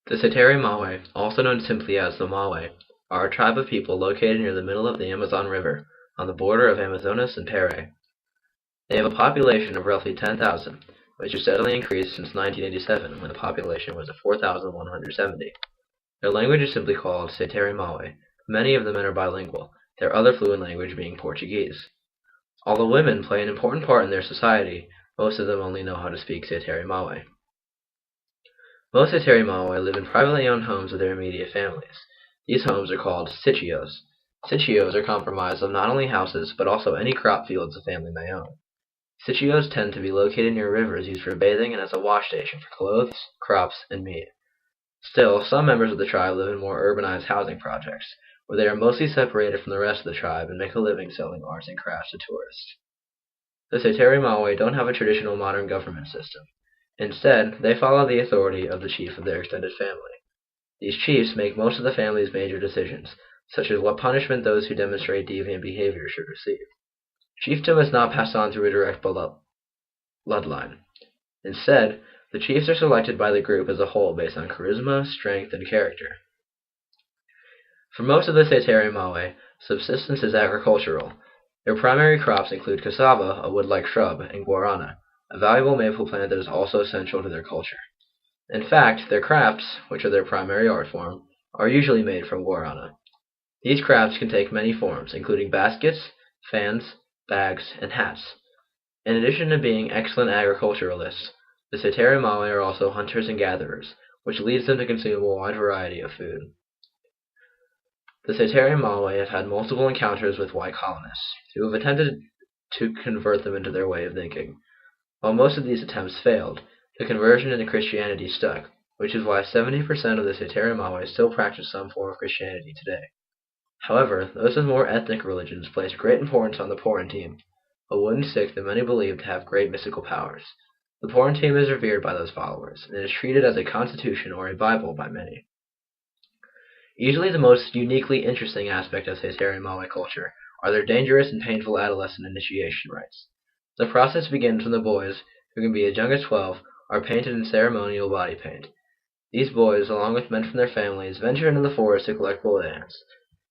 The Sateré Mawé, also known simply as the Mawé, are a tribe of people located near the middle of the Amazon River, on the border of Amazonas and Peru. They have a population of roughly 10,000, which has steadily increased since 1987 when the population was at 4,170. Their language is simply called Sateré Mawé. Many of the men are bilingual, their other fluent language being Portuguese. Although women play an important part in their society, most of them only know how to speak Sateré Mawé. Most Sateré Mawé live in privately owned homes with their immediate families. These homes are called sitios. Sitios are comprised of not only houses, but also any crop fields the family may own. Sitios tend to be located near rivers used for bathing and as a wash station for clothes, crops, and meat. Still, some members of the tribe live in more urbanized housing projects, where they are mostly separated from the rest of the tribe and make a living selling arts and crafts to tourists. The Sateré Mawé don't have a traditional modern government system. Instead, they follow the authority of the chief of their extended family. These chiefs make most of the family's major decisions, such as what punishment those who demonstrate deviant behavior should receive. Chiefdom is not passed on through a direct bloodline. Instead, the chiefs are selected by the group as a whole based on charisma, strength, and character. For most of the Sateré Mawé, subsistence is agricultural. Their primary crops include cassava, a wood-like shrub, and guarana, a valuable maple plant that is also essential to their culture. In fact, their crafts, which are their primary art form, are usually made from guarana. These crafts can take many forms, including baskets, fans, bags, and hats. In addition to being excellent agriculturalists, the Sateré Mawé are also hunters and gatherers, which leads them to consume a wide variety of food. The Sateré Mawé have had multiple encounters with white colonists, who have attempted to convert them into their way of thinking. While most of these attempts failed, the conversion into Christianity stuck, which is why 70% of the Sateré Mawé still practice some form of Christianity today. However, those with more ethnic religions place great importance on the Porantime, a wooden stick that many believe to have great mystical powers. The Porantime is revered by those followers, and is treated as a constitution or a Bible by many. Easily the most uniquely interesting aspect of Sateré Mawé culture are their dangerous and painful adolescent initiation rites. The process begins when the boys, who can be as young as 12, are painted in ceremonial body paint. These boys, along with men from their families, venture into the forest to collect bullet ants.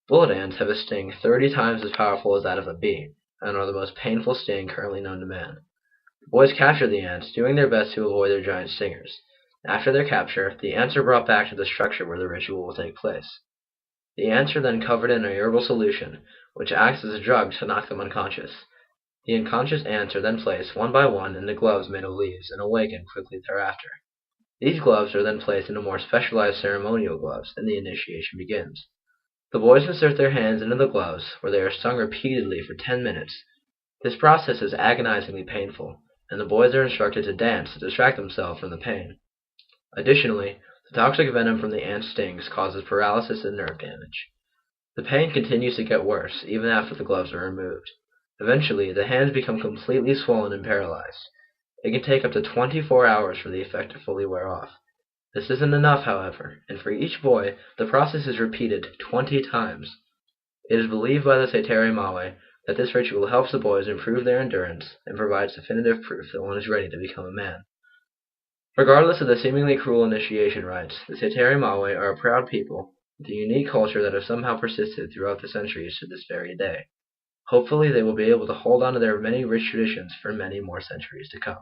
Bullet ants have a sting 30 times as powerful as that of a bee, and are the most painful sting currently known to man. The boys capture the ants, doing their best to avoid their giant stingers. After their capture, the ants are brought back to the structure where the ritual will take place. The ants are then covered in a herbal solution, which acts as a drug to knock them unconscious. The unconscious ants are then placed one by one into gloves made of leaves and awaken quickly thereafter. These gloves are then placed into more specialized ceremonial gloves, and the initiation begins. The boys insert their hands into the gloves, where they are stung repeatedly for 10 minutes. This process is agonizingly painful, and the boys are instructed to dance to distract themselves from the pain. Additionally, the toxic venom from the ant stings causes paralysis and nerve damage. The pain continues to get worse, even after the gloves are removed. Eventually, the hands become completely swollen and paralyzed. It can take up to 24 hours for the effect to fully wear off. This isn't enough, however, and for each boy, the process is repeated 20 times. It is believed by the Sateré Mawé that this ritual helps the boys improve their endurance and provides definitive proof that one is ready to become a man. Regardless of the seemingly cruel initiation rites, the Sateré Mawé are a proud people with a unique culture that has somehow persisted throughout the centuries to this very day. Hopefully they will be able to hold on to their many rich traditions for many more centuries to come.